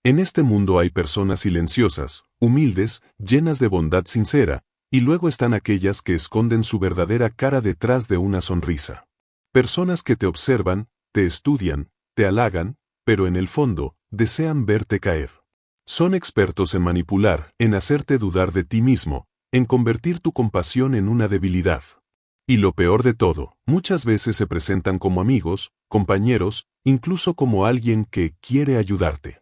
En este mundo hay personas silenciosas, humildes, llenas de bondad sincera, y luego están aquellas que esconden su verdadera cara detrás de una sonrisa. Personas que te observan, te estudian, te halagan, pero en el fondo, desean verte caer. Son expertos en manipular, en hacerte dudar de ti mismo, en convertir tu compasión en una debilidad. Y lo peor de todo, muchas veces se presentan como amigos, compañeros, incluso como alguien que quiere ayudarte.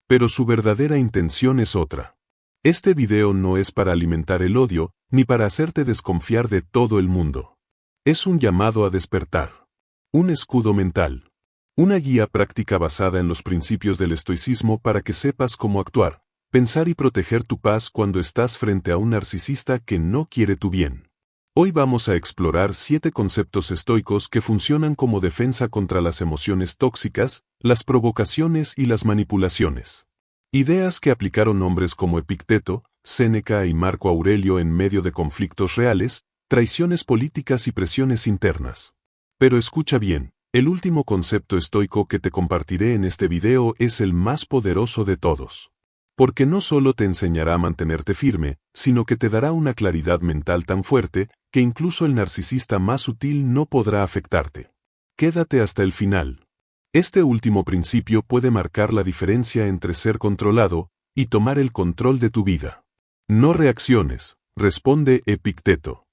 Pero su verdadera intención es otra. Este video no es para alimentar el odio, ni para hacerte desconfiar de todo el mundo. Es un llamado a despertar. Un escudo mental. Una guía práctica basada en los principios del estoicismo para que sepas cómo actuar, pensar y proteger tu paz cuando estás frente a un narcisista que no quiere tu bien. Hoy vamos a explorar 7 conceptos estoicos que funcionan como defensa contra las emociones tóxicas, las provocaciones y las manipulaciones. Ideas que aplicaron hombres como Epicteto, Séneca y Marco Aurelio en medio de conflictos reales, traiciones políticas y presiones internas. Pero escucha bien, el último concepto estoico que te compartiré en este video es el más poderoso de todos. Porque no solo te enseñará a mantenerte firme, sino que te dará una claridad mental tan fuerte, que incluso el narcisista más sutil no podrá afectarte. Quédate hasta el final. Este último principio puede marcar la diferencia entre ser controlado y tomar el control de tu vida. No reacciones, responde Epicteto.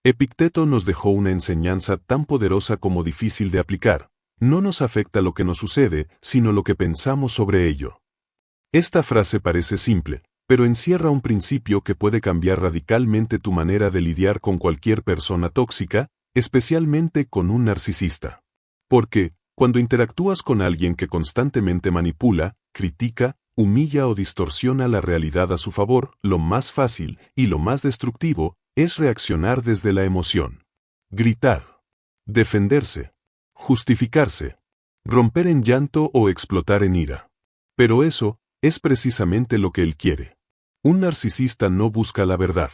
Epicteto nos dejó una enseñanza tan poderosa como difícil de aplicar. No nos afecta lo que nos sucede, sino lo que pensamos sobre ello. Esta frase parece simple, pero encierra un principio que puede cambiar radicalmente tu manera de lidiar con cualquier persona tóxica, especialmente con un narcisista. Porque, cuando interactúas con alguien que constantemente manipula, critica, humilla o distorsiona la realidad a su favor, lo más fácil y lo más destructivo es reaccionar desde la emoción. Gritar, defenderse, justificarse, romper en llanto o explotar en ira. Pero eso es precisamente lo que él quiere. Un narcisista no busca la verdad.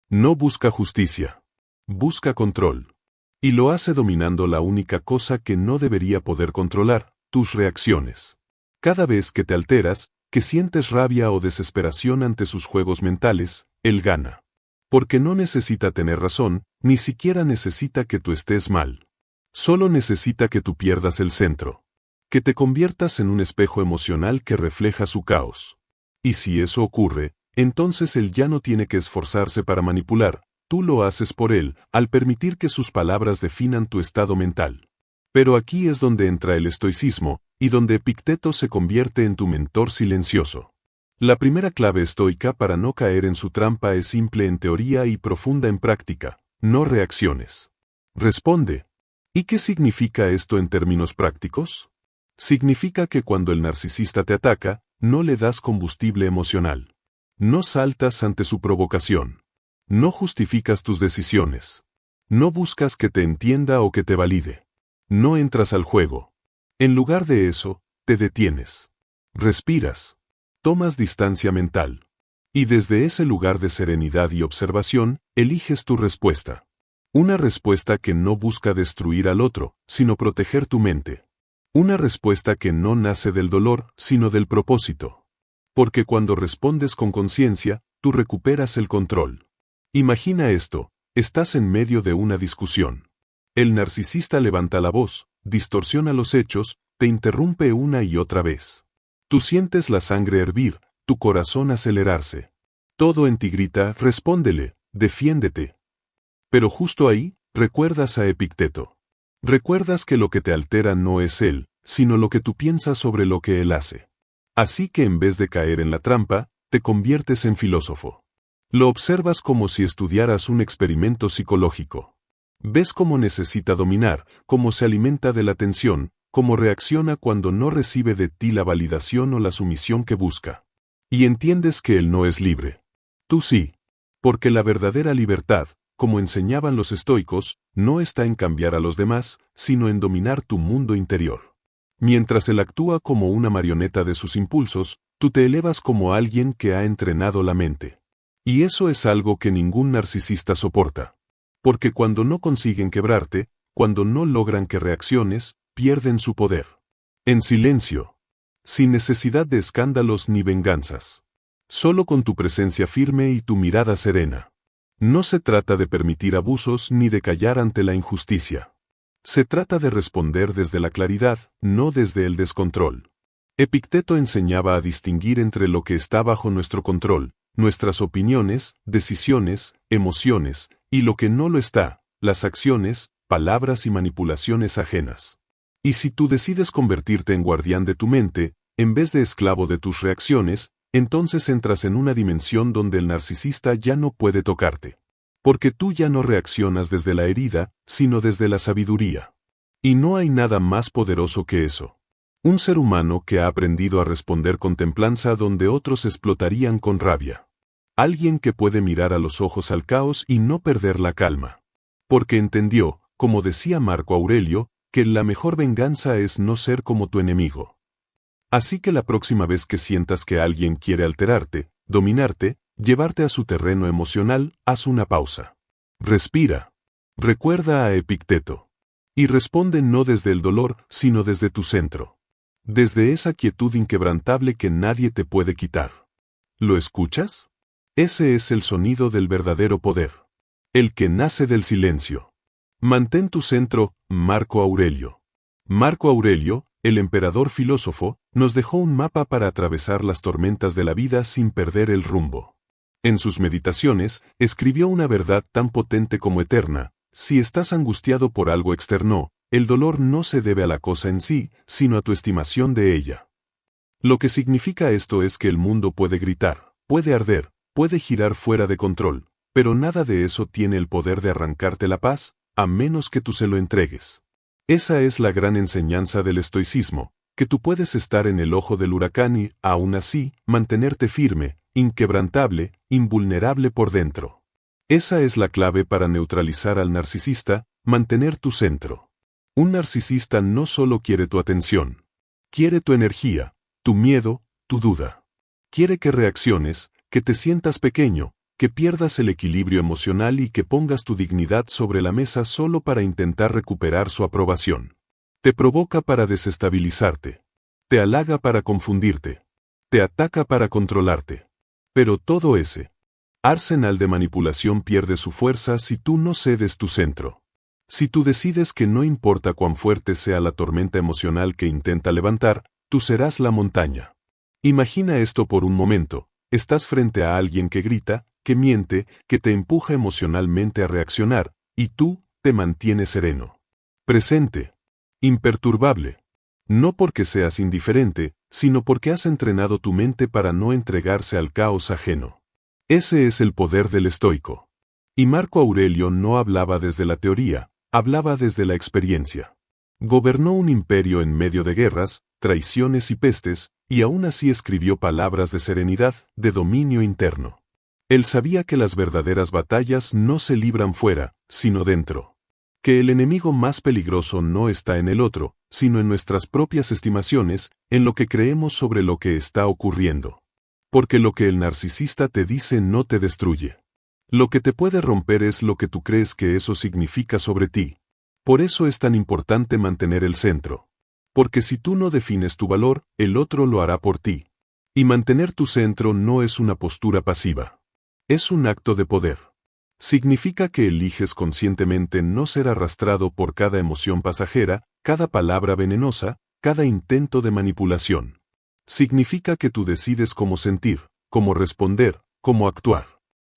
No busca justicia. Busca control. Y lo hace dominando la única cosa que no debería poder controlar, tus reacciones. Cada vez que te alteras, que sientes rabia o desesperación ante sus juegos mentales, él gana. Porque no necesita tener razón, ni siquiera necesita que tú estés mal. Solo necesita que tú pierdas el centro. Que te conviertas en un espejo emocional que refleja su caos. Y si eso ocurre, entonces él ya no tiene que esforzarse para manipular, tú lo haces por él, al permitir que sus palabras definan tu estado mental. Pero aquí es donde entra el estoicismo, y donde Epicteto se convierte en tu mentor silencioso. La primera clave estoica para no caer en su trampa es simple en teoría y profunda en práctica: no reacciones. Responde. ¿Y qué significa esto en términos prácticos? Significa que cuando el narcisista te ataca, no le das combustible emocional. No saltas ante su provocación. No justificas tus decisiones. No buscas que te entienda o que te valide. No entras al juego. En lugar de eso, te detienes. Respiras. Tomas distancia mental. Y desde ese lugar de serenidad y observación, eliges tu respuesta. Una respuesta que no busca destruir al otro, sino proteger tu mente. Una respuesta que no nace del dolor, sino del propósito. Porque cuando respondes con conciencia, tú recuperas el control. Imagina esto, estás en medio de una discusión. El narcisista levanta la voz, distorsiona los hechos, te interrumpe una y otra vez. Tú sientes la sangre hervir, tu corazón acelerarse. Todo en ti grita: respóndele, defiéndete. Pero justo ahí, recuerdas a Epicteto. Recuerdas que lo que te altera no es él, sino lo que tú piensas sobre lo que él hace. Así que en vez de caer en la trampa, te conviertes en filósofo. Lo observas como si estudiaras un experimento psicológico. Ves cómo necesita dominar, cómo se alimenta de la tensión, cómo reacciona cuando no recibe de ti la validación o la sumisión que busca. Y entiendes que él no es libre. Tú sí. Porque la verdadera libertad, como enseñaban los estoicos, no está en cambiar a los demás, sino en dominar tu mundo interior. Mientras él actúa como una marioneta de sus impulsos, tú te elevas como alguien que ha entrenado la mente. Y eso es algo que ningún narcisista soporta. Porque cuando no consiguen quebrarte, cuando no logran que reacciones, pierden su poder. En silencio. sin necesidad de escándalos ni venganzas. Solo con tu presencia firme y tu mirada serena. No se trata de permitir abusos ni de callar ante la injusticia. Se trata de responder desde la claridad, no desde el descontrol. Epicteto enseñaba a distinguir entre lo que está bajo nuestro control, nuestras opiniones, decisiones, emociones, y lo que no lo está, las acciones, palabras y manipulaciones ajenas. Y si tú decides convertirte en guardián de tu mente, en vez de esclavo de tus reacciones, entonces entras en una dimensión donde el narcisista ya no puede tocarte. Porque tú ya no reaccionas desde la herida, sino desde la sabiduría. Y no hay nada más poderoso que eso. Un ser humano que ha aprendido a responder con templanza donde otros explotarían con rabia. Alguien que puede mirar a los ojos al caos y no perder la calma. Porque entendió, como decía Marco Aurelio, que la mejor venganza es no ser como tu enemigo. Así que la próxima vez que sientas que alguien quiere alterarte, dominarte, llevarte a su terreno emocional, haz una pausa. Respira. Recuerda a Epicteto. Y responde no desde el dolor, sino desde tu centro. Desde esa quietud inquebrantable que nadie te puede quitar. ¿Lo escuchas? Ese es el sonido del verdadero poder. El que nace del silencio. Mantén tu centro, Marco Aurelio. Marco Aurelio, el emperador filósofo, nos dejó un mapa para atravesar las tormentas de la vida sin perder el rumbo. En sus meditaciones, escribió una verdad tan potente como eterna: si estás angustiado por algo externo, el dolor no se debe a la cosa en sí, sino a tu estimación de ella. Lo que significa esto es que el mundo puede gritar, puede arder, puede girar fuera de control, pero nada de eso tiene el poder de arrancarte la paz, a menos que tú se lo entregues. Esa es la gran enseñanza del estoicismo, que tú puedes estar en el ojo del huracán y, aún así, mantenerte firme, inquebrantable, invulnerable por dentro. Esa es la clave para neutralizar al narcisista, mantener tu centro. Un narcisista no solo quiere tu atención. Quiere tu energía, tu miedo, tu duda. Quiere que reacciones, que te sientas pequeño, que pierdas el equilibrio emocional y que pongas tu dignidad sobre la mesa solo para intentar recuperar su aprobación. Te provoca para desestabilizarte. Te halaga para confundirte. Te ataca para controlarte. Pero todo ese arsenal de manipulación pierde su fuerza si tú no cedes tu centro. Si tú decides que no importa cuán fuerte sea la tormenta emocional que intenta levantar, tú serás la montaña. Imagina esto por un momento: estás frente a alguien que grita, que miente, que te empuja emocionalmente a reaccionar, y tú te mantienes sereno. Presente. Imperturbable. No porque seas indiferente, sino porque has entrenado tu mente para no entregarse al caos ajeno. Ese es el poder del estoico. Y Marco Aurelio no hablaba desde la teoría, hablaba desde la experiencia. Gobernó un imperio en medio de guerras, traiciones y pestes, y aún así escribió palabras de serenidad, de dominio interno. Él sabía que las verdaderas batallas no se libran fuera, sino dentro. Que el enemigo más peligroso no está en el otro, sino en nuestras propias estimaciones, en lo que creemos sobre lo que está ocurriendo. Porque lo que el narcisista te dice no te destruye. Lo que te puede romper es lo que tú crees que eso significa sobre ti. Por eso es tan importante mantener el centro. Porque si tú no defines tu valor, el otro lo hará por ti. Y mantener tu centro no es una postura pasiva. Es un acto de poder. Significa que eliges conscientemente no ser arrastrado por cada emoción pasajera, cada palabra venenosa, cada intento de manipulación. Significa que tú decides cómo sentir, cómo responder, cómo actuar.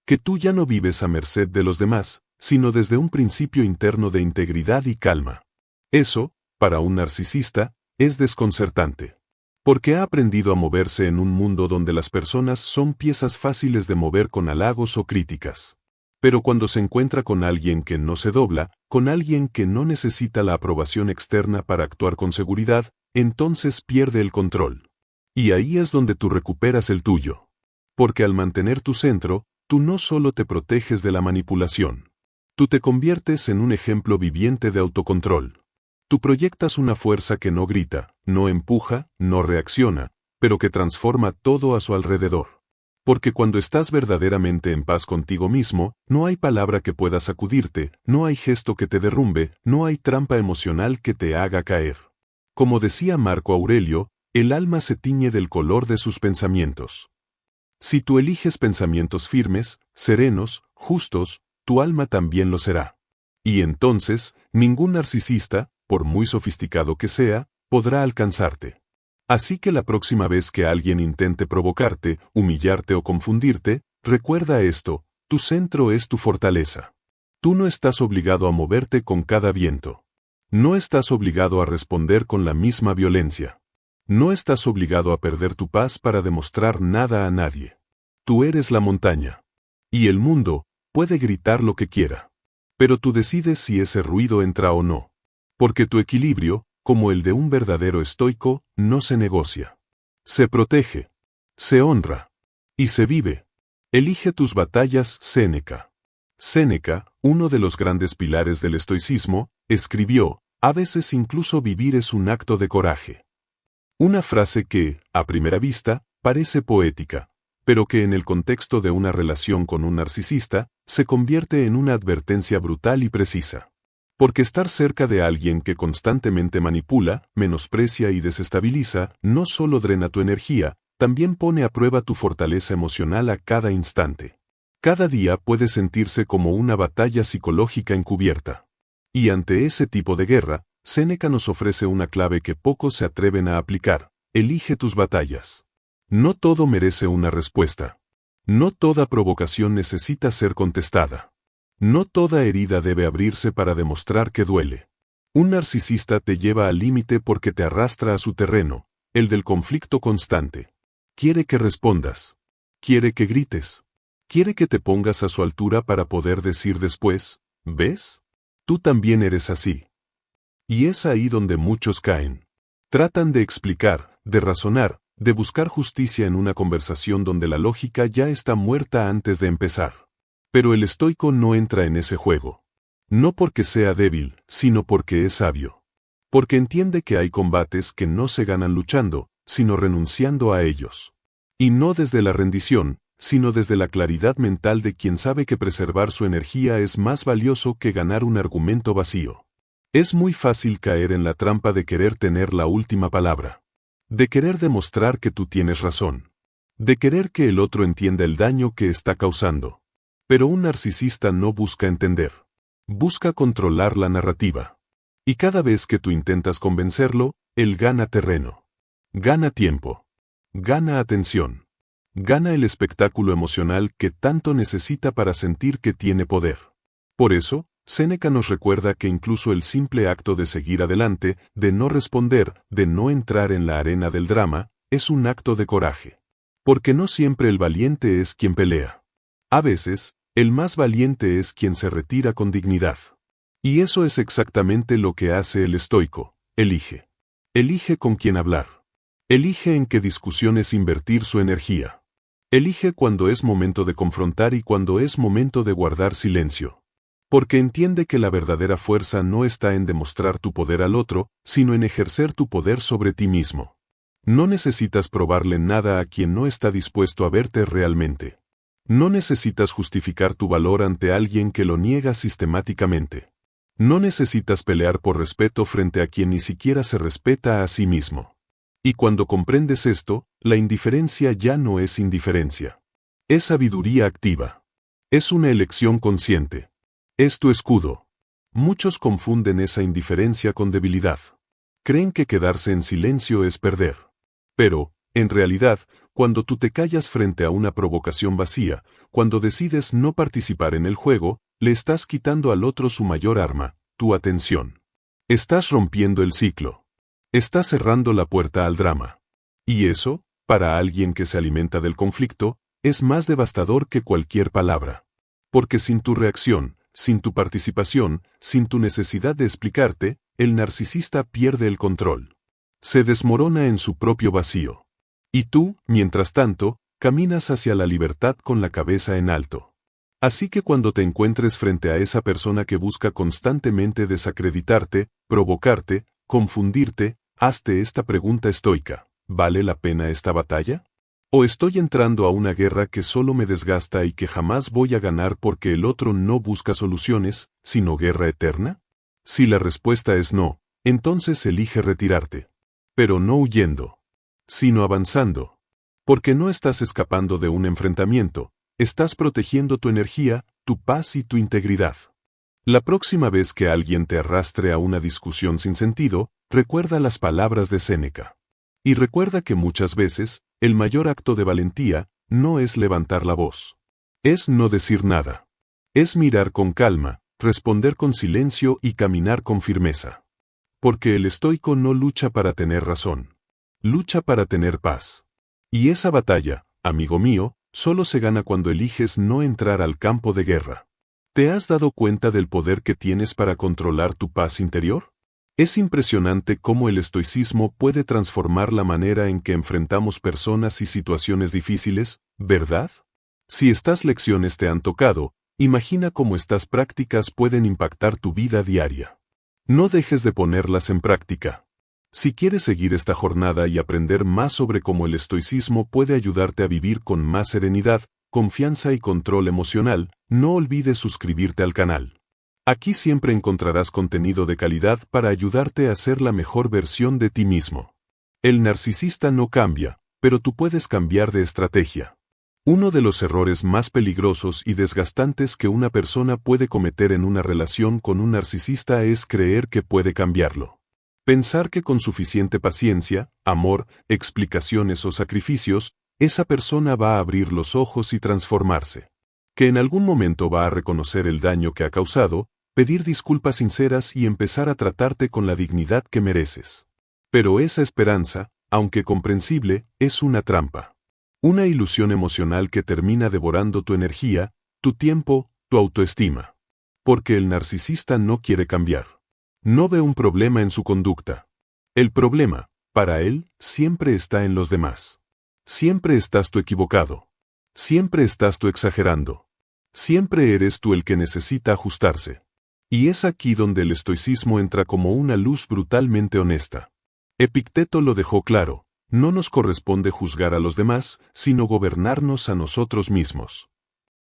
Que tú ya no vives a merced de los demás, sino desde un principio interno de integridad y calma. Eso, para un narcisista, es desconcertante. Porque ha aprendido a moverse en un mundo donde las personas son piezas fáciles de mover con halagos o críticas. Pero cuando se encuentra con alguien que no se dobla, con alguien que no necesita la aprobación externa para actuar con seguridad, entonces pierde el control. Y ahí es donde tú recuperas el tuyo. Porque al mantener tu centro, tú no solo te proteges de la manipulación. Tú te conviertes en un ejemplo viviente de autocontrol. Tú proyectas una fuerza que no grita, no empuja, no reacciona, pero que transforma todo a su alrededor. Porque cuando estás verdaderamente en paz contigo mismo, no hay palabra que pueda sacudirte, no hay gesto que te derrumbe, no hay trampa emocional que te haga caer. Como decía Marco Aurelio, el alma se tiñe del color de sus pensamientos. Si tú eliges pensamientos firmes, serenos, justos, tu alma también lo será. Y entonces, ningún narcisista, por muy sofisticado que sea, podrá alcanzarte. Así que la próxima vez que alguien intente provocarte, humillarte o confundirte, recuerda esto: tu centro es tu fortaleza. Tú no estás obligado a moverte con cada viento. No estás obligado a responder con la misma violencia. No estás obligado a perder tu paz para demostrar nada a nadie. Tú eres la montaña. Y el mundo puede gritar lo que quiera. Pero tú decides si ese ruido entra o no. Porque tu equilibrio, como el de un verdadero estoico, no se negocia. Se protege. Se honra. Y se vive. Elige tus batallas, Séneca. Séneca, uno de los grandes pilares del estoicismo, escribió: a veces incluso vivir es un acto de coraje. Una frase que, a primera vista, parece poética, pero que en el contexto de una relación con un narcisista, se convierte en una advertencia brutal y precisa. Porque estar cerca de alguien que constantemente manipula, menosprecia y desestabiliza, no solo drena tu energía, también pone a prueba tu fortaleza emocional a cada instante. Cada día puede sentirse como una batalla psicológica encubierta. Y ante ese tipo de guerra, Séneca nos ofrece una clave que pocos se atreven a aplicar: elige tus batallas. No todo merece una respuesta. No toda provocación necesita ser contestada. No toda herida debe abrirse para demostrar que duele. Un narcisista te lleva al límite porque te arrastra a su terreno, el del conflicto constante. Quiere que respondas. Quiere que grites. Quiere que te pongas a su altura para poder decir después: ¿ves? Tú también eres así. Y es ahí donde muchos caen. Tratan de explicar, de razonar, de buscar justicia en una conversación donde la lógica ya está muerta antes de empezar. Pero el estoico no entra en ese juego. No porque sea débil, sino porque es sabio. Porque entiende que hay combates que no se ganan luchando, sino renunciando a ellos. Y no desde la rendición, sino desde la claridad mental de quien sabe que preservar su energía es más valioso que ganar un argumento vacío. Es muy fácil caer en la trampa de querer tener la última palabra. De querer demostrar que tú tienes razón. De querer que el otro entienda el daño que está causando. Pero un narcisista no busca entender. Busca controlar la narrativa. Y cada vez que tú intentas convencerlo, él gana terreno. Gana tiempo. Gana atención. Gana el espectáculo emocional que tanto necesita para sentir que tiene poder. Por eso, Séneca nos recuerda que incluso el simple acto de seguir adelante, de no responder, de no entrar en la arena del drama, es un acto de coraje. Porque no siempre el valiente es quien pelea. A veces, el más valiente es quien se retira con dignidad. Y eso es exactamente lo que hace el estoico: elige. Elige con quién hablar. Elige en qué discusiones invertir su energía. Elige cuando es momento de confrontar y cuando es momento de guardar silencio. Porque entiende que la verdadera fuerza no está en demostrar tu poder al otro, sino en ejercer tu poder sobre ti mismo. No necesitas probarle nada a quien no está dispuesto a verte realmente. No necesitas justificar tu valor ante alguien que lo niega sistemáticamente. No necesitas pelear por respeto frente a quien ni siquiera se respeta a sí mismo. Y cuando comprendes esto, la indiferencia ya no es indiferencia. Es sabiduría activa. Es una elección consciente. Es tu escudo. Muchos confunden esa indiferencia con debilidad. Creen que quedarse en silencio es perder. Pero, en realidad, cuando tú te callas frente a una provocación vacía, cuando decides no participar en el juego, le estás quitando al otro su mayor arma, tu atención. Estás rompiendo el ciclo. Estás cerrando la puerta al drama. Y eso, para alguien que se alimenta del conflicto, es más devastador que cualquier palabra. Porque sin tu reacción, sin tu participación, sin tu necesidad de explicarte, el narcisista pierde el control. Se desmorona en su propio vacío. Y tú, mientras tanto, caminas hacia la libertad con la cabeza en alto. Así que cuando te encuentres frente a esa persona que busca constantemente desacreditarte, provocarte, confundirte, hazte esta pregunta estoica: ¿vale la pena esta batalla? ¿O estoy entrando a una guerra que solo me desgasta y que jamás voy a ganar porque el otro no busca soluciones, sino guerra eterna? Si la respuesta es no, entonces elige retirarte. Pero no huyendo. sino avanzando. Porque no estás escapando de un enfrentamiento, estás protegiendo tu energía, tu paz y tu integridad. La próxima vez que alguien te arrastre a una discusión sin sentido, recuerda las palabras de Séneca. Y recuerda que muchas veces, el mayor acto de valentía, no es levantar la voz. Es no decir nada. Es mirar con calma, responder con silencio y caminar con firmeza. Porque el estoico no lucha para tener razón. Lucha para tener paz. Y esa batalla, amigo mío, solo se gana cuando eliges no entrar al campo de guerra. ¿Te has dado cuenta del poder que tienes para controlar tu paz interior? Es impresionante cómo el estoicismo puede transformar la manera en que enfrentamos personas y situaciones difíciles, ¿verdad? Si estas lecciones te han tocado, imagina cómo estas prácticas pueden impactar tu vida diaria. No dejes de ponerlas en práctica. Si quieres seguir esta jornada y aprender más sobre cómo el estoicismo puede ayudarte a vivir con más serenidad, confianza y control emocional, no olvides suscribirte al canal. Aquí siempre encontrarás contenido de calidad para ayudarte a ser la mejor versión de ti mismo. El narcisista no cambia, pero tú puedes cambiar de estrategia. Uno de los errores más peligrosos y desgastantes que una persona puede cometer en una relación con un narcisista es creer que puede cambiarlo. Pensar que con suficiente paciencia, amor, explicaciones o sacrificios, esa persona va a abrir los ojos y transformarse. Que en algún momento va a reconocer el daño que ha causado, pedir disculpas sinceras y empezar a tratarte con la dignidad que mereces. Pero esa esperanza, aunque comprensible, es una trampa. Una ilusión emocional que termina devorando tu energía, tu tiempo, tu autoestima. Porque el narcisista no quiere cambiar. No ve un problema en su conducta. El problema, para él, siempre está en los demás. Siempre estás tú equivocado. Siempre estás tú exagerando. Siempre eres tú el que necesita ajustarse. Y es aquí donde el estoicismo entra como una luz brutalmente honesta. Epicteto lo dejó claro, no nos corresponde juzgar a los demás, sino gobernarnos a nosotros mismos.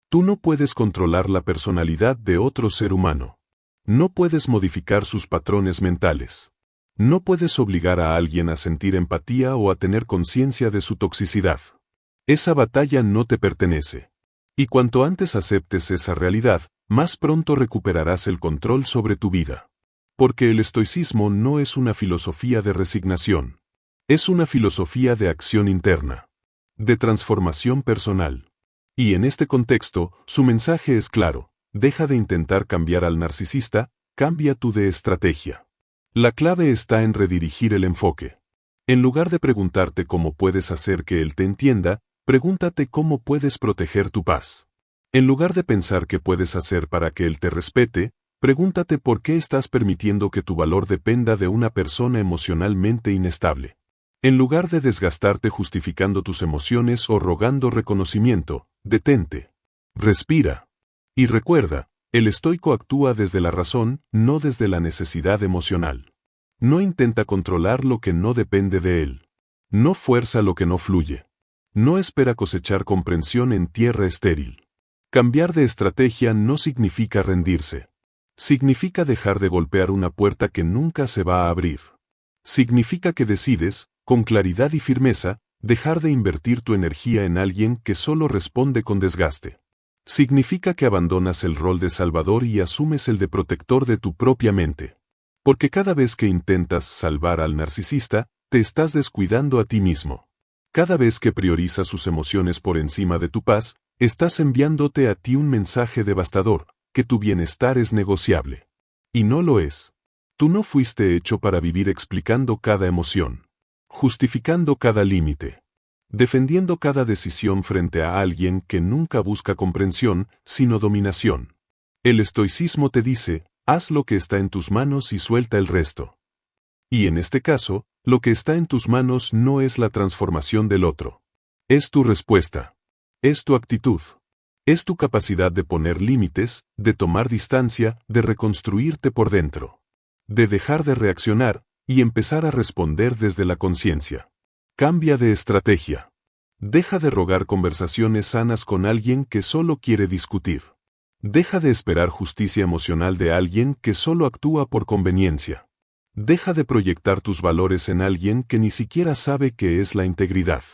Tú no puedes controlar la personalidad de otro ser humano. No puedes modificar sus patrones mentales. No puedes obligar a alguien a sentir empatía o a tener conciencia de su toxicidad. Esa batalla no te pertenece. Y cuanto antes aceptes esa realidad, más pronto recuperarás el control sobre tu vida. Porque el estoicismo no es una filosofía de resignación. Es una filosofía de acción interna. De transformación personal. Y en este contexto, su mensaje es claro: deja de intentar cambiar al narcisista, cambia tú de estrategia. La clave está en redirigir el enfoque. En lugar de preguntarte cómo puedes hacer que él te entienda, pregúntate cómo puedes proteger tu paz. En lugar de pensar qué puedes hacer para que él te respete, pregúntate por qué estás permitiendo que tu valor dependa de una persona emocionalmente inestable. En lugar de desgastarte justificando tus emociones o rogando reconocimiento, detente. Respira. Y recuerda, el estoico actúa desde la razón, no desde la necesidad emocional. No intenta controlar lo que no depende de él. No fuerza lo que no fluye. No espera cosechar comprensión en tierra estéril. Cambiar de estrategia no significa rendirse. Significa dejar de golpear una puerta que nunca se va a abrir. Significa que decides, con claridad y firmeza, dejar de invertir tu energía en alguien que solo responde con desgaste. Significa que abandonas el rol de salvador y asumes el de protector de tu propia mente. Porque cada vez que intentas salvar al narcisista, te estás descuidando a ti mismo. Cada vez que priorizas sus emociones por encima de tu paz, estás enviándote a ti un mensaje devastador, que tu bienestar es negociable. Y no lo es. Tú no fuiste hecho para vivir explicando cada emoción, justificando cada límite, defendiendo cada decisión frente a alguien que nunca busca comprensión, sino dominación. El estoicismo te dice: haz lo que está en tus manos y suelta el resto. Y en este caso, lo que está en tus manos no es la transformación del otro. Es tu respuesta. Es tu actitud. Es tu capacidad de poner límites, de tomar distancia, de reconstruirte por dentro. De dejar de reaccionar, y empezar a responder desde la conciencia. Cambia de estrategia. Deja de rogar conversaciones sanas con alguien que solo quiere discutir. Deja de esperar justicia emocional de alguien que solo actúa por conveniencia. Deja de proyectar tus valores en alguien que ni siquiera sabe qué es la integridad.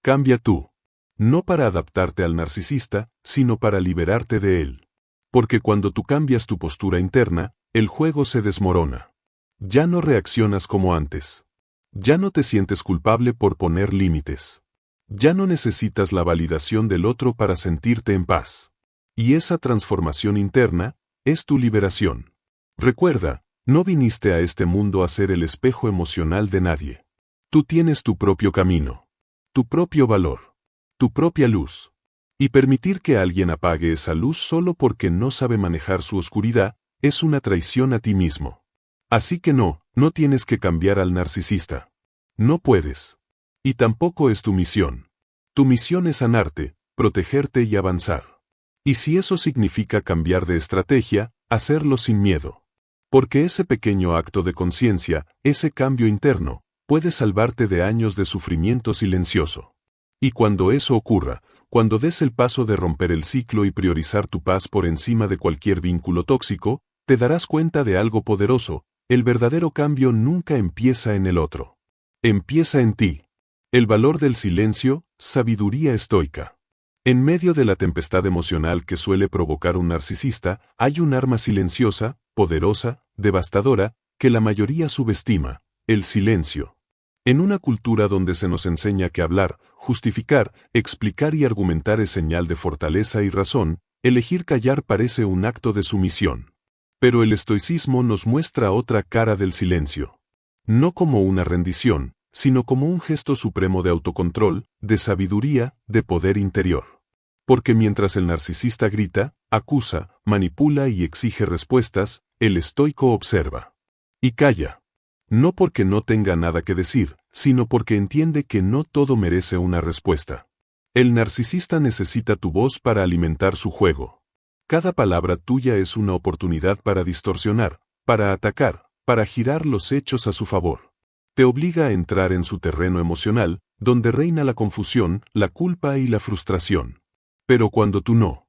Cambia tú. No para adaptarte al narcisista, sino para liberarte de él. Porque cuando tú cambias tu postura interna, el juego se desmorona. Ya no reaccionas como antes. Ya no te sientes culpable por poner límites. Ya no necesitas la validación del otro para sentirte en paz. Y esa transformación interna es tu liberación. Recuerda, no viniste a este mundo a ser el espejo emocional de nadie. Tú tienes tu propio camino, tu propio valor, tu propia luz. Y permitir que alguien apague esa luz solo porque no sabe manejar su oscuridad es una traición a ti mismo. Así que no tienes que cambiar al narcisista. No puedes. Y tampoco es tu misión. Tu misión es sanarte, protegerte y avanzar. Y si eso significa cambiar de estrategia, hacerlo sin miedo. Porque ese pequeño acto de conciencia, ese cambio interno, puede salvarte de años de sufrimiento silencioso. Y cuando eso ocurra, cuando des el paso de romper el ciclo y priorizar tu paz por encima de cualquier vínculo tóxico, te darás cuenta de algo poderoso: el verdadero cambio nunca empieza en el otro. Empieza en ti. El valor del silencio, sabiduría estoica. En medio de la tempestad emocional que suele provocar un narcisista, hay un arma silenciosa, poderosa, devastadora, que la mayoría subestima: el silencio. En una cultura donde se nos enseña que hablar, justificar, explicar y argumentar es señal de fortaleza y razón, elegir callar parece un acto de sumisión. Pero el estoicismo nos muestra otra cara del silencio. No como una rendición, sino como un gesto supremo de autocontrol, de sabiduría, de poder interior. Porque mientras el narcisista grita, acusa, manipula y exige respuestas, el estoico observa. Y calla. No porque no tenga nada que decir, sino porque entiende que no todo merece una respuesta. El narcisista necesita tu voz para alimentar su juego. Cada palabra tuya es una oportunidad para distorsionar, para atacar, para girar los hechos a su favor. Te obliga a entrar en su terreno emocional, donde reina la confusión, la culpa y la frustración. Pero cuando tú no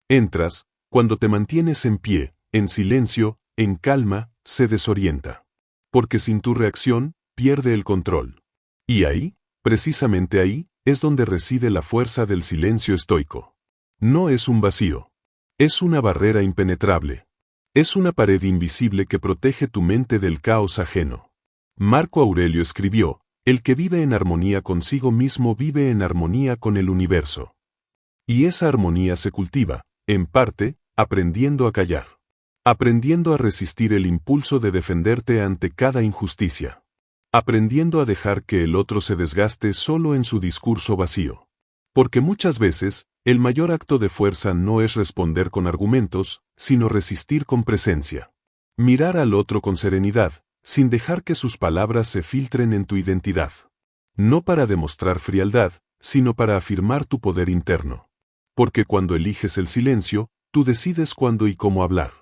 entras, cuando te mantienes en pie, en silencio, en calma, se desorienta. Porque sin tu reacción, pierde el control. Y ahí, precisamente ahí, es donde reside la fuerza del silencio estoico. No es un vacío. Es una barrera impenetrable. Es una pared invisible que protege tu mente del caos ajeno. Marco Aurelio escribió: el que vive en armonía consigo mismo vive en armonía con el universo. Y esa armonía se cultiva, en parte, aprendiendo a callar. Aprendiendo a resistir el impulso de defenderte ante cada injusticia. Aprendiendo a dejar que el otro se desgaste solo en su discurso vacío. Porque muchas veces, el mayor acto de fuerza no es responder con argumentos, sino resistir con presencia. Mirar al otro con serenidad, sin dejar que sus palabras se filtren en tu identidad. No para demostrar frialdad, sino para afirmar tu poder interno. Porque cuando eliges el silencio, tú decides cuándo y cómo hablar.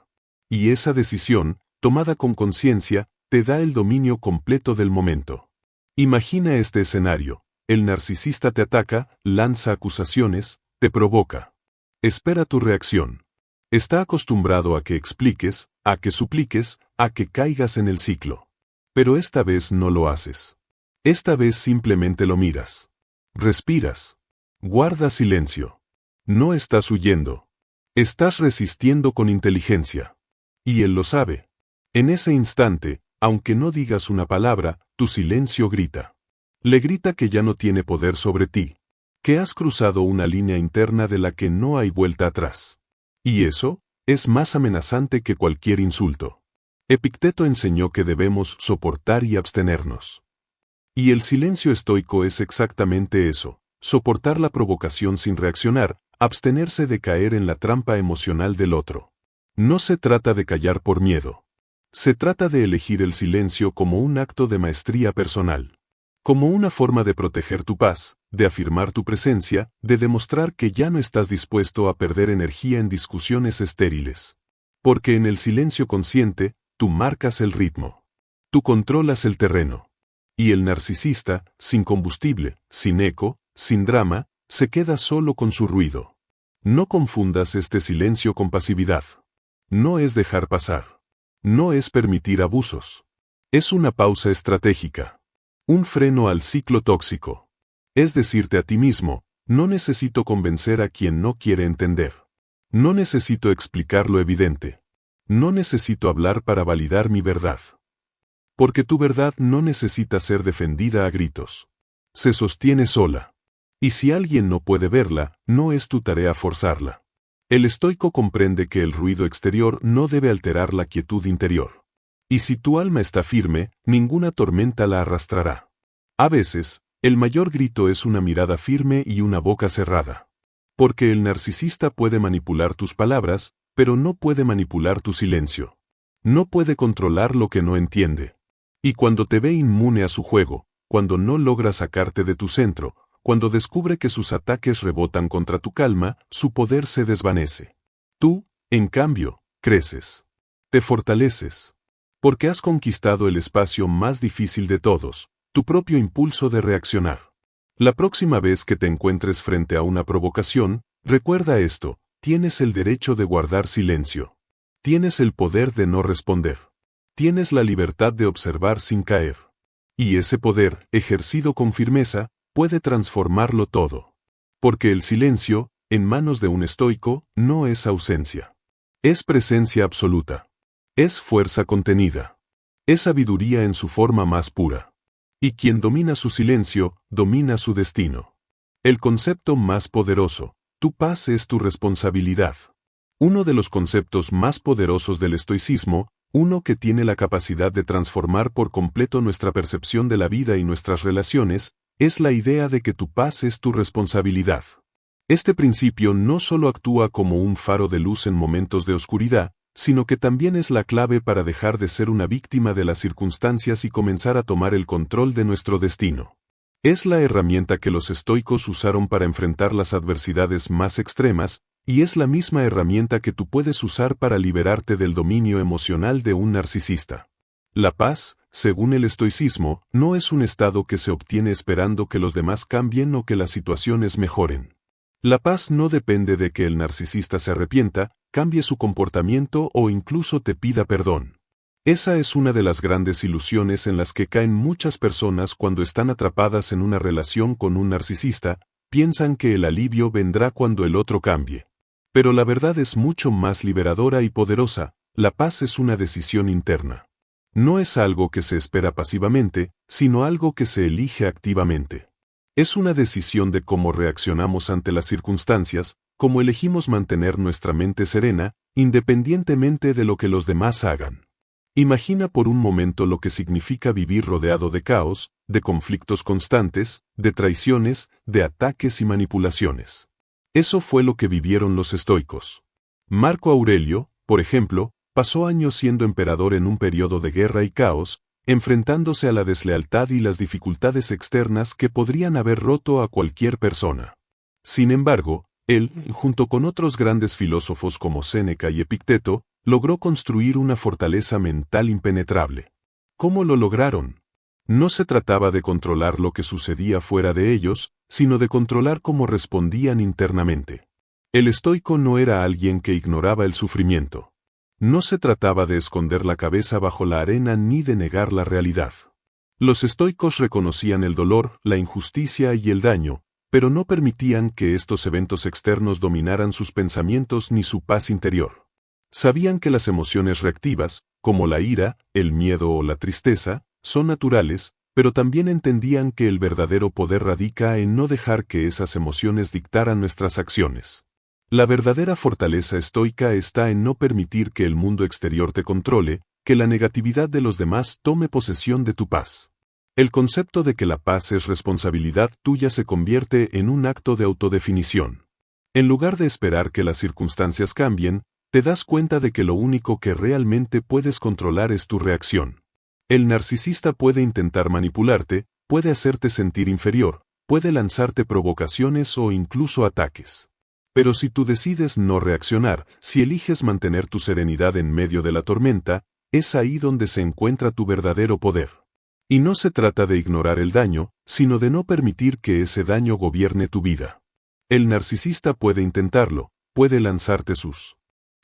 Y esa decisión, tomada con conciencia, te da el dominio completo del momento. Imagina este escenario: el narcisista te ataca, lanza acusaciones, te provoca. Espera tu reacción. Está acostumbrado a que expliques, a que supliques, a que caigas en el ciclo. Pero esta vez no lo haces. Esta vez simplemente lo miras. Respiras. Guarda silencio. No estás huyendo. Estás resistiendo con inteligencia. Y él lo sabe. En ese instante, aunque no digas una palabra, tu silencio grita. Le grita que ya no tiene poder sobre ti. Que has cruzado una línea interna de la que no hay vuelta atrás. Y eso es más amenazante que cualquier insulto. Epicteto enseñó que debemos soportar y abstenernos. Y el silencio estoico es exactamente eso: soportar la provocación sin reaccionar, abstenerse de caer en la trampa emocional del otro. No se trata de callar por miedo. Se trata de elegir el silencio como un acto de maestría personal. Como una forma de proteger tu paz, de afirmar tu presencia, de demostrar que ya no estás dispuesto a perder energía en discusiones estériles. Porque en el silencio consciente, tú marcas el ritmo. Tú controlas el terreno. Y el narcisista, sin combustible, sin eco, sin drama, se queda solo con su ruido. No confundas este silencio con pasividad. No es dejar pasar. No es permitir abusos. Es una pausa estratégica. Un freno al ciclo tóxico. Es decirte a ti mismo, no necesito convencer a quien no quiere entender. No necesito explicar lo evidente. No necesito hablar para validar mi verdad. Porque tu verdad no necesita ser defendida a gritos. Se sostiene sola. Y si alguien no puede verla, no es tu tarea forzarla. El estoico comprende que el ruido exterior no debe alterar la quietud interior. Y si tu alma está firme, ninguna tormenta la arrastrará. A veces, el mayor grito es una mirada firme y una boca cerrada. Porque el narcisista puede manipular tus palabras, pero no puede manipular tu silencio. No puede controlar lo que no entiende. Y cuando te ve inmune a su juego, cuando no logra sacarte de tu centro, cuando descubre que sus ataques rebotan contra tu calma, su poder se desvanece. Tú, en cambio, creces. Te fortaleces. Porque has conquistado el espacio más difícil de todos, tu propio impulso de reaccionar. La próxima vez que te encuentres frente a una provocación, recuerda esto: tienes el derecho de guardar silencio. Tienes el poder de no responder. Tienes la libertad de observar sin caer. Y ese poder, ejercido con firmeza, puede transformarlo todo. Porque el silencio, en manos de un estoico, no es ausencia. Es presencia absoluta. Es fuerza contenida. Es sabiduría en su forma más pura. Y quien domina su silencio, domina su destino. El concepto más poderoso: tu paz es tu responsabilidad. Uno de los conceptos más poderosos del estoicismo, uno que tiene la capacidad de transformar por completo nuestra percepción de la vida y nuestras relaciones, es la idea de que tu paz es tu responsabilidad. Este principio no solo actúa como un faro de luz en momentos de oscuridad, sino que también es la clave para dejar de ser una víctima de las circunstancias y comenzar a tomar el control de nuestro destino. Es la herramienta que los estoicos usaron para enfrentar las adversidades más extremas, y es la misma herramienta que tú puedes usar para liberarte del dominio emocional de un narcisista. La paz, según el estoicismo, no es un estado que se obtiene esperando que los demás cambien o que las situaciones mejoren. La paz no depende de que el narcisista se arrepienta, cambie su comportamiento o incluso te pida perdón. Esa es una de las grandes ilusiones en las que caen muchas personas cuando están atrapadas en una relación con un narcisista. Piensan que el alivio vendrá cuando el otro cambie. Pero la verdad es mucho más liberadora y poderosa: la paz es una decisión interna. No es algo que se espera pasivamente, sino algo que se elige activamente. Es una decisión de cómo reaccionamos ante las circunstancias, cómo elegimos mantener nuestra mente serena, independientemente de lo que los demás hagan. Imagina por un momento lo que significa vivir rodeado de caos, de conflictos constantes, de traiciones, de ataques y manipulaciones. Eso fue lo que vivieron los estoicos. Marco Aurelio, por ejemplo, pasó años siendo emperador en un periodo de guerra y caos, enfrentándose a la deslealtad y las dificultades externas que podrían haber roto a cualquier persona. Sin embargo, él, junto con otros grandes filósofos como Séneca y Epicteto, logró construir una fortaleza mental impenetrable. ¿Cómo lo lograron? No se trataba de controlar lo que sucedía fuera de ellos, sino de controlar cómo respondían internamente. El estoico no era alguien que ignoraba el sufrimiento. No se trataba de esconder la cabeza bajo la arena ni de negar la realidad. Los estoicos reconocían el dolor, la injusticia y el daño, pero no permitían que estos eventos externos dominaran sus pensamientos ni su paz interior. Sabían que las emociones reactivas, como la ira, el miedo o la tristeza, son naturales, pero también entendían que el verdadero poder radica en no dejar que esas emociones dictaran nuestras acciones. La verdadera fortaleza estoica está en no permitir que el mundo exterior te controle, que la negatividad de los demás tome posesión de tu paz. El concepto de que la paz es responsabilidad tuya se convierte en un acto de autodefinición. En lugar de esperar que las circunstancias cambien, te das cuenta de que lo único que realmente puedes controlar es tu reacción. El narcisista puede intentar manipularte, puede hacerte sentir inferior, puede lanzarte provocaciones o incluso ataques. Pero si tú decides no reaccionar, si eliges mantener tu serenidad en medio de la tormenta, es ahí donde se encuentra tu verdadero poder. Y no se trata de ignorar el daño, sino de no permitir que ese daño gobierne tu vida. El narcisista puede intentarlo, puede lanzarte sus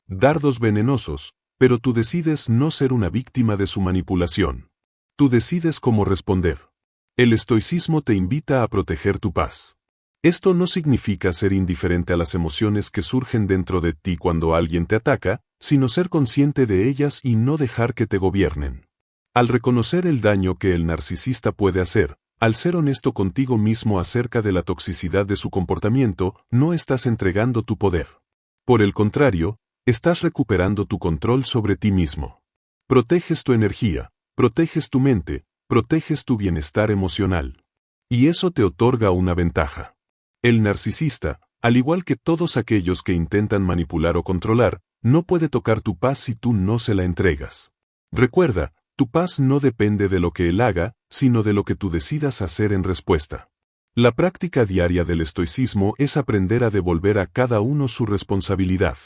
dardos venenosos, pero tú decides no ser una víctima de su manipulación. Tú decides cómo responder. El estoicismo te invita a proteger tu paz. Esto no significa ser indiferente a las emociones que surgen dentro de ti cuando alguien te ataca, sino ser consciente de ellas y no dejar que te gobiernen. Al reconocer el daño que el narcisista puede hacer, al ser honesto contigo mismo acerca de la toxicidad de su comportamiento, no estás entregando tu poder. Por el contrario, estás recuperando tu control sobre ti mismo. Proteges tu energía, proteges tu mente, proteges tu bienestar emocional. Y eso te otorga una ventaja. El narcisista, al igual que todos aquellos que intentan manipular o controlar, no puede tocar tu paz si tú no se la entregas. Recuerda, tu paz no depende de lo que él haga, sino de lo que tú decidas hacer en respuesta. La práctica diaria del estoicismo es aprender a devolver a cada uno su responsabilidad.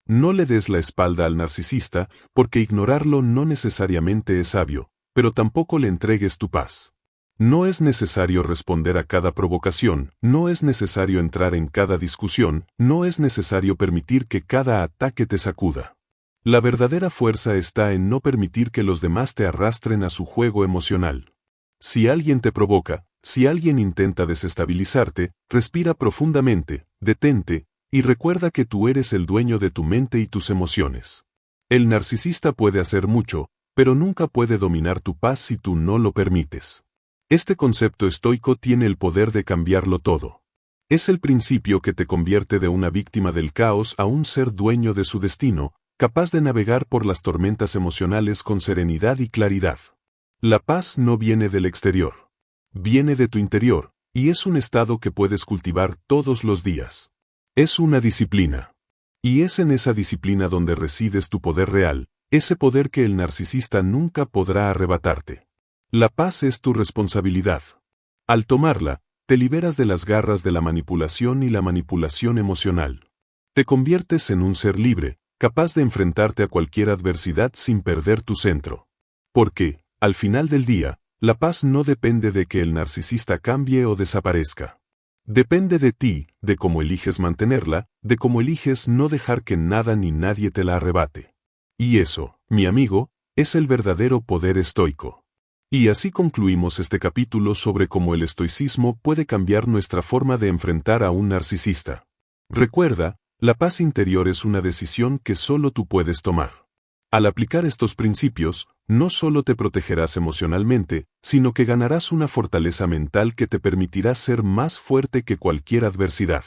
No le des la espalda al narcisista, porque ignorarlo no necesariamente es sabio, pero tampoco le entregues tu paz. No es necesario responder a cada provocación, no es necesario entrar en cada discusión, no es necesario permitir que cada ataque te sacuda. La verdadera fuerza está en no permitir que los demás te arrastren a su juego emocional. Si alguien te provoca, si alguien intenta desestabilizarte, respira profundamente, detente, y recuerda que tú eres el dueño de tu mente y tus emociones. El narcisista puede hacer mucho, pero nunca puede dominar tu paz si tú no lo permites. Este concepto estoico tiene el poder de cambiarlo todo. Es el principio que te convierte de una víctima del caos a un ser dueño de su destino, capaz de navegar por las tormentas emocionales con serenidad y claridad. La paz no viene del exterior. Viene de tu interior, y es un estado que puedes cultivar todos los días. Es una disciplina. Y es en esa disciplina donde resides tu poder real, ese poder que el narcisista nunca podrá arrebatarte. La paz es tu responsabilidad. Al tomarla, te liberas de las garras de la manipulación y la manipulación emocional. Te conviertes en un ser libre, capaz de enfrentarte a cualquier adversidad sin perder tu centro. Porque, al final del día, la paz no depende de que el narcisista cambie o desaparezca. Depende de ti, de cómo eliges mantenerla, de cómo eliges no dejar que nada ni nadie te la arrebate. Y eso, mi amigo, es el verdadero poder estoico. Y así concluimos este capítulo sobre cómo el estoicismo puede cambiar nuestra forma de enfrentar a un narcisista. Recuerda, la paz interior es una decisión que solo tú puedes tomar. Al aplicar estos principios, no solo te protegerás emocionalmente, sino que ganarás una fortaleza mental que te permitirá ser más fuerte que cualquier adversidad.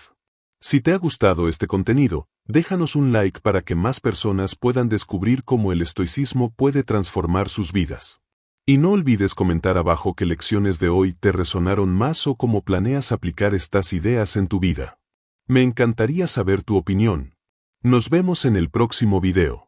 Si te ha gustado este contenido, déjanos un like para que más personas puedan descubrir cómo el estoicismo puede transformar sus vidas. Y no olvides comentar abajo qué lecciones de hoy te resonaron más o cómo planeas aplicar estas ideas en tu vida. Me encantaría saber tu opinión. Nos vemos en el próximo video.